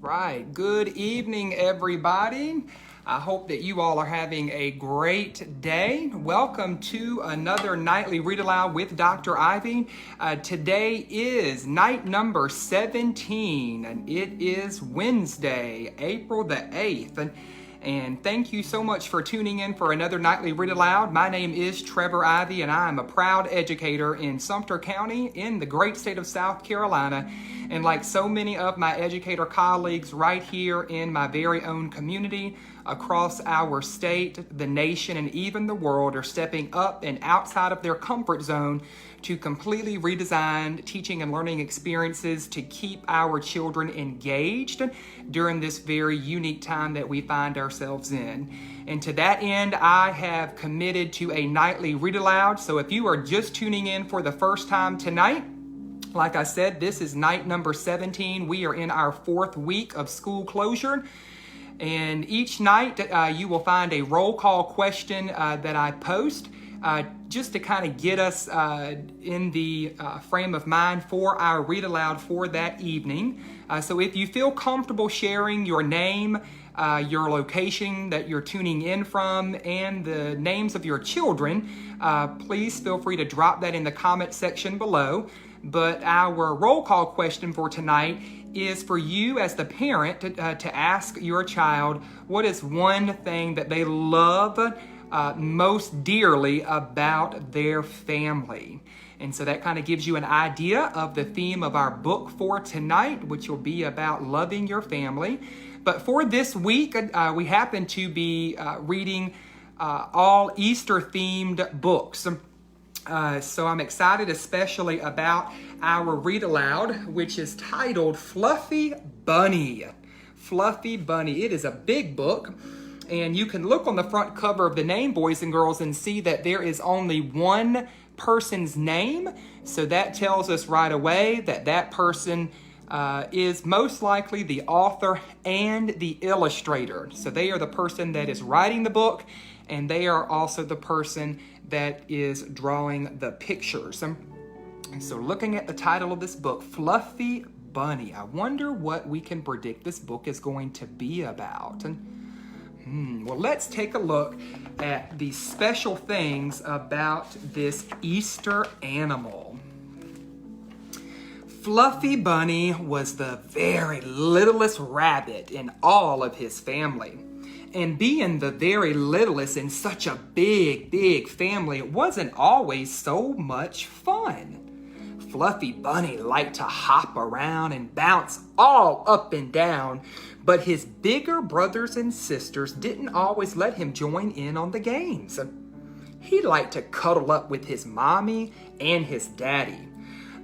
Right. Good evening, everybody. I hope that you all are having a great day. Welcome to another nightly Read Aloud with Dr. Ivey. Today is night number 17, and it is Wednesday, April the 8th. And thank you so much for tuning in for another nightly Read Aloud. My name is Trevor Ivey, and I am a proud educator in Sumter County in the great state of South Carolina. And like so many of my educator colleagues right here in my very own community, across our state, the nation, and even the world are stepping up and outside of their comfort zone to completely redesign teaching and learning experiences to keep our children engaged during this very unique time that we find ourselves in. And to that end, I have committed to a nightly Read Aloud. So if you are just tuning in for the first time tonight, like I said, this is night number 17. We are in our 4th week of school closure. And each night you will find a roll call question that I post just to kind of get us in the frame of mind for our Read Aloud for that evening. So if you feel comfortable sharing your name, your location that you're tuning in from, and the names of your children, please feel free to drop that in the comment section below. But our roll call question for tonight is for you as the parent to ask your child what is one thing that they love most dearly about their family. And so that kind of gives you an idea of the theme of our book for tonight, which will be about loving your family. But for this week, we happen to be reading all Easter-themed books. So I'm excited especially about our Read Aloud, which is titled Fluffy Bunny. Fluffy Bunny. It is a big book, and you can look on the front cover of the name, boys and girls, and see that there is only one person's name. So that tells us right away that that person is most likely the author and the illustrator. So they are the person that is writing the book, and they are also the person that is drawing the pictures. And so looking at the title of this book, Fluffy Bunny, I wonder what we can predict this book is going to be about. Well, let's take a look at the special things about this Easter animal. Fluffy Bunny was the very littlest rabbit in all of his family. And being the very littlest in such a big family, it wasn't always so much fun. Fluffy Bunny liked to hop around and bounce all up and down, but his bigger brothers and sisters didn't always let him join in on the games. He liked to cuddle up with his mommy and his daddy,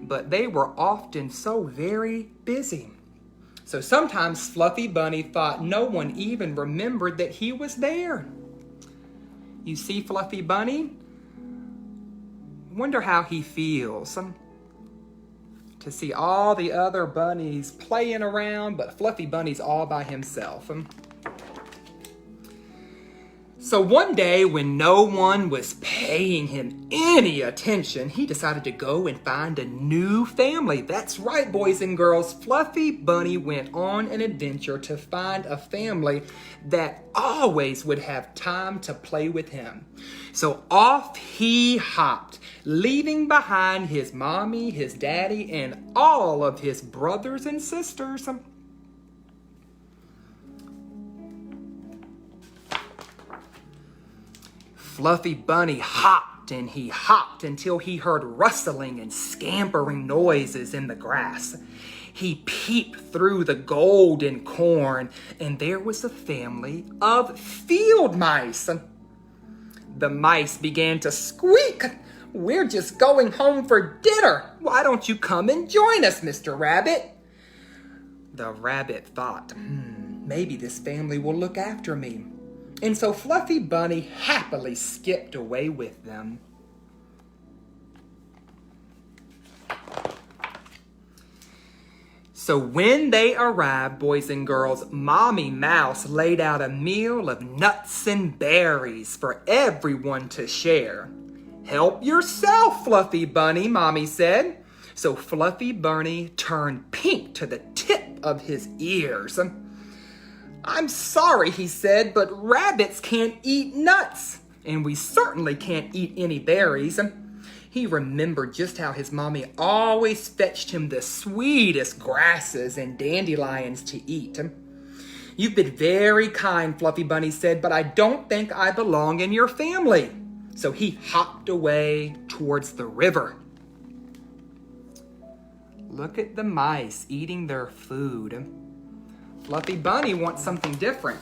but they were often so very busy. So sometimes Fluffy Bunny thought no one even remembered that he was there. You see Fluffy Bunny? Wonder how he feels to see all the other bunnies playing around, but Fluffy Bunny's all by himself. So one day when no one was paying him any attention, he decided to go and find a new family. That's right, boys and girls. Fluffy Bunny went on an adventure to find a family that always would have time to play with him. So off he hopped, leaving behind his mommy, his daddy, and all of his brothers and sisters. Fluffy Bunny hopped and he hopped until he heard rustling and scampering noises in the grass. He peeped through the golden corn, and there was a family of field mice. The mice began to squeak. "We're just going home for dinner. Why don't you come and join us, Mr. Rabbit?" The rabbit thought, maybe this family will look after me. And so Fluffy Bunny happily skipped away with them. So when they arrived, boys and girls, Mommy Mouse laid out a meal of nuts and berries for everyone to share. "Help yourself, Fluffy Bunny," Mommy said. So Fluffy Bunny turned pink to the tip of his ears. "I'm sorry," he said, "but rabbits can't eat nuts, and we certainly can't eat any berries." He remembered just how his mommy always fetched him the sweetest grasses and dandelions to eat. "You've been very kind," Fluffy Bunny said, "but I don't think I belong in your family." So he hopped away towards the river. Look at the mice eating their food. Fluffy Bunny wants something different.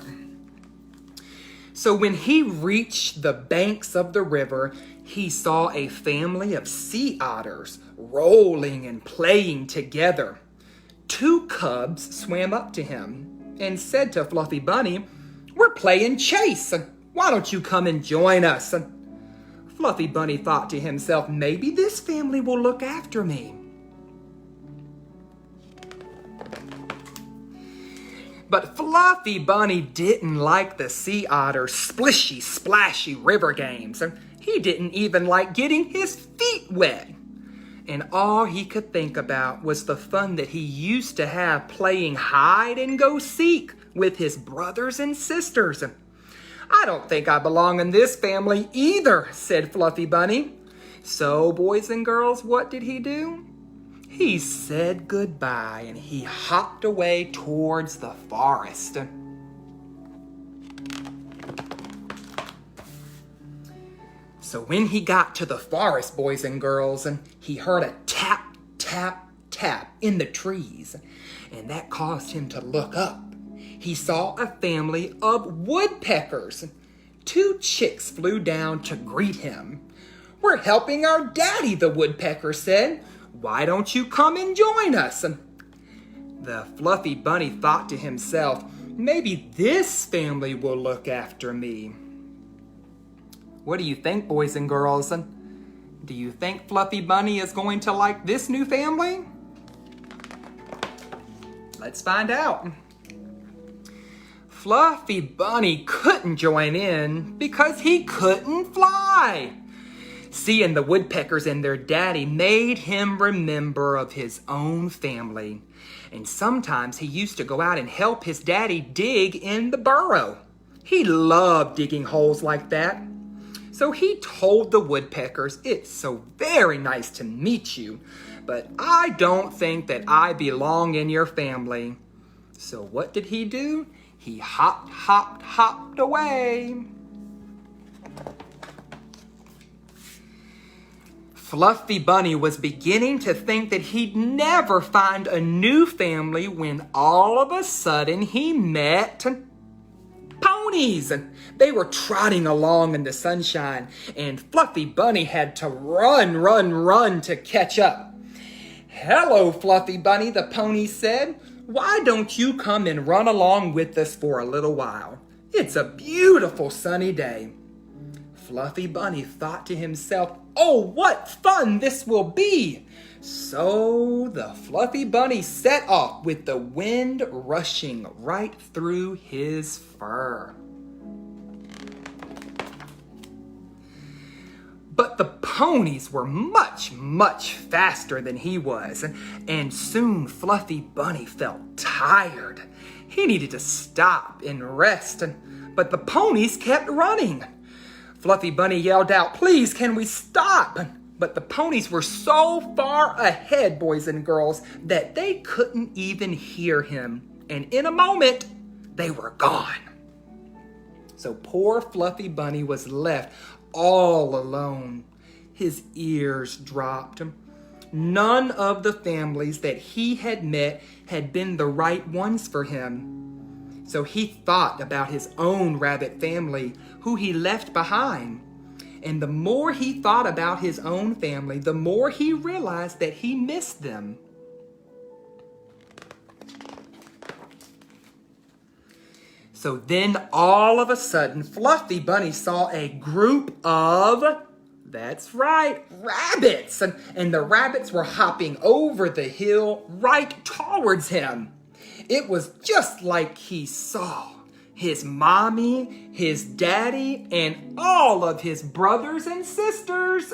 So when he reached the banks of the river, he saw a family of sea otters rolling and playing together. 2 cubs swam up to him and said to Fluffy Bunny, "We're playing chase. Why don't you come and join us?" Fluffy Bunny thought to himself, maybe this family will look after me. But Fluffy Bunny didn't like the sea otter's splishy, splashy river games. He didn't even like getting his feet wet. And all he could think about was the fun that he used to have playing hide and go seek with his brothers and sisters. "I don't think I belong in this family either," said Fluffy Bunny. So, boys and girls, what did he do? He said goodbye and he hopped away towards the forest. So when he got to the forest, boys and girls, he heard a tap, tap, tap in the trees, and that caused him to look up. He saw a family of woodpeckers. 2 chicks flew down to greet him. "We're helping our daddy," the woodpecker said. "Why don't you come and join us?" The Fluffy Bunny thought to himself, maybe this family will look after me. What do you think, boys and girls? Do you think Fluffy Bunny is going to like this new family? Let's find out. Fluffy Bunny couldn't join in because he couldn't fly. Seeing the woodpeckers and their daddy made him remember of his own family. And sometimes he used to go out and help his daddy dig in the burrow. He loved digging holes like that. So he told the woodpeckers, "It's so very nice to meet you, but I don't think that I belong in your family." So what did he do? He hopped, hopped, hopped away. Fluffy Bunny was beginning to think that he'd never find a new family when all of a sudden he met ponies. They were trotting along in the sunshine, and Fluffy Bunny had to run, run, run to catch up. "Hello, Fluffy Bunny," the pony said. "Why don't you come and run along with us for a little while? It's a beautiful sunny day." Fluffy Bunny thought to himself, "Oh, what fun this will be!" So the Fluffy Bunny set off with the wind rushing right through his fur. But the ponies were much, much faster than he was, and soon Fluffy Bunny felt tired. He needed to stop and rest, but the ponies kept running. Fluffy Bunny yelled out, "Please, can we stop?" But the ponies were so far ahead, boys and girls, that they couldn't even hear him. And in a moment, they were gone. So poor Fluffy Bunny was left all alone. His ears dropped. None of the families that he had met had been the right ones for him. So he thought about his own rabbit family, who he left behind. And the more he thought about his own family, the more he realized that he missed them. So then all of a sudden, Fluffy Bunny saw a group of, that's right, rabbits. And the rabbits were hopping over the hill right towards him. It was just like he saw his mommy, his daddy, and all of his brothers and sisters.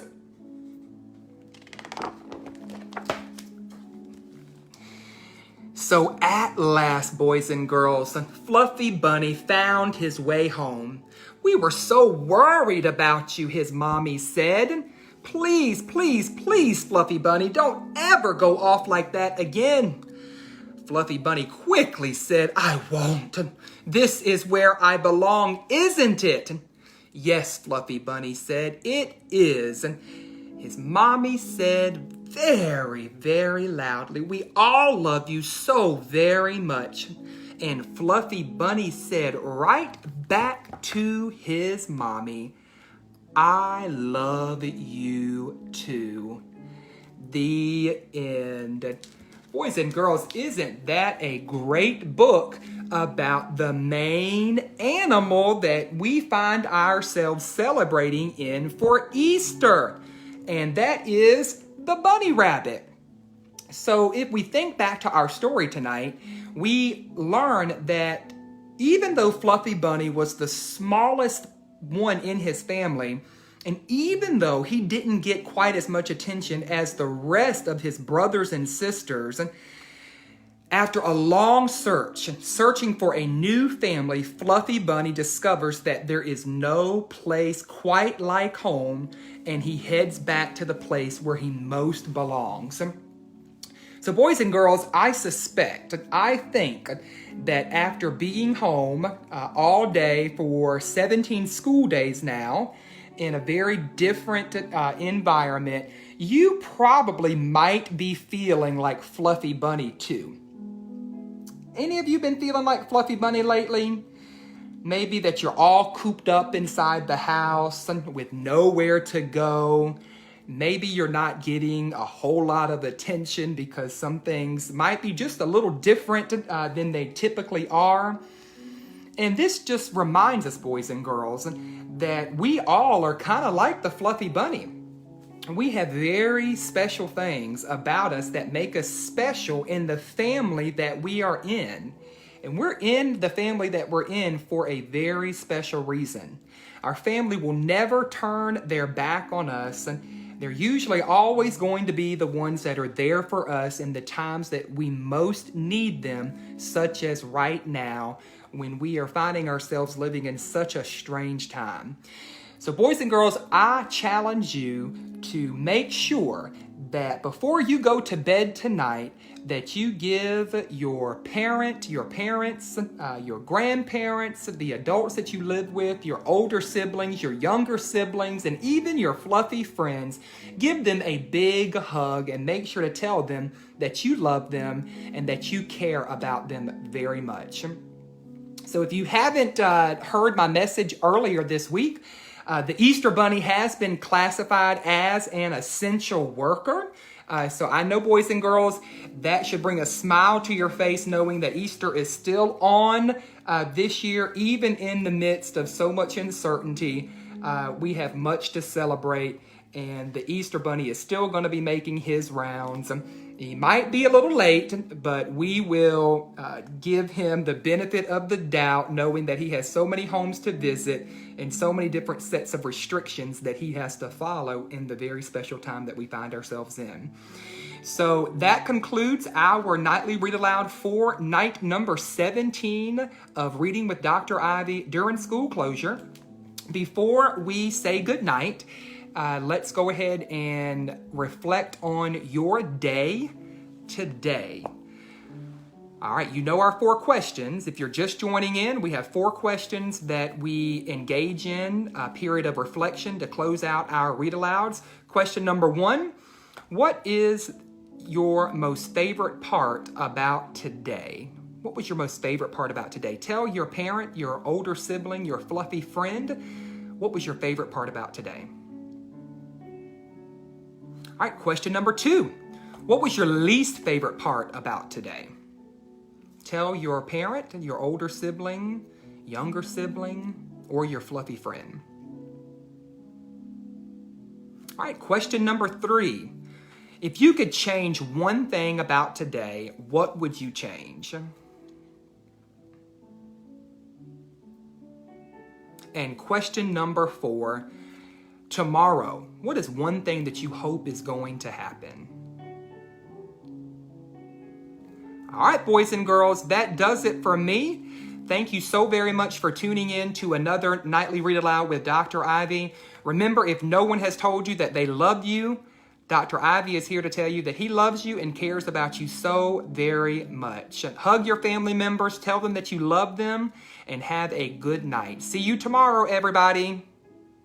So at last, boys and girls, Fluffy Bunny found his way home. "We were so worried about you," his mommy said. "Please, please, please, Fluffy Bunny, don't ever go off like that again." Fluffy Bunny quickly said, "I won't. This is where I belong, isn't it?" "Yes," Fluffy Bunny said, "it is." His mommy said very, very loudly, "We all love you so very much." And Fluffy Bunny said right back to his mommy, "I love you too." The end. Boys and girls, isn't that a great book about the main animal that we find ourselves celebrating in for Easter? And that is the bunny rabbit. So if we think back to our story tonight, we learn that even though Fluffy Bunny was the smallest one in his family, and even though he didn't get quite as much attention as the rest of his brothers and sisters, after a long searching for a new family, Fluffy Bunny discovers that there is no place quite like home, and he heads back to the place where he most belongs. So boys and girls, I think that after being home all day for 17 school days now, in a very different environment, you probably might be feeling like Fluffy Bunny too. Any of you been feeling like Fluffy Bunny lately? Maybe that you're all cooped up inside the house with nowhere to go. Maybe you're not getting a whole lot of attention because some things might be just a little different than they typically are. And this just reminds us, boys and girls, that we all are kind of like the Fluffy Bunny. We have very special things about us that make us special in the family that we are in. And we're in the family that we're in for a very special reason. Our family will never turn their back on us, and they're usually always going to be the ones that are there for us in the times that we most need them, such as right now when we are finding ourselves living in such a strange time. So boys and girls, I challenge you to make sure that before you go to bed tonight, that you give your parents, your grandparents, the adults that you live with, your older siblings, your younger siblings, and even your fluffy friends, give them a big hug and make sure to tell them that you love them and that you care about them very much. So if you haven't heard my message earlier this week, the Easter Bunny has been classified as an essential worker. So I know, boys and girls, that should bring a smile to your face knowing that Easter is still on this year, even in the midst of so much uncertainty. We have much to celebrate, and the Easter Bunny is still going to be making his rounds. He might be a little late, but we will give him the benefit of the doubt, knowing that he has so many homes to visit and so many different sets of restrictions that he has to follow in the very special time that we find ourselves in. So that concludes our nightly Read Aloud for night number 17 of Reading with Dr. Ivey during school closure. Before we say goodnight, let's go ahead and reflect on your day today. All right, you know our 4 questions. If you're just joining in, we have 4 questions that we engage in a period of reflection to close out our Read Alouds. Question number 1, what is your most favorite part about today? What was your most favorite part about today? Tell your parent, your older sibling, your fluffy friend, what was your favorite part about today? All right, question number 2. What was your least favorite part about today? Tell your parent, your older sibling, younger sibling, or your fluffy friend. All right, question number 3. If you could change one thing about today, what would you change? And question number 4. Tomorrow, what is one thing that you hope is going to happen? All right, boys and girls, that does it for me. Thank you so very much for tuning in to another Nightly Read Aloud with Dr. Ivey. Remember, if no one has told you that they love you, Dr. Ivey is here to tell you that he loves you and cares about you so very much. Hug your family members, tell them that you love them, and have a good night. See you tomorrow, everybody.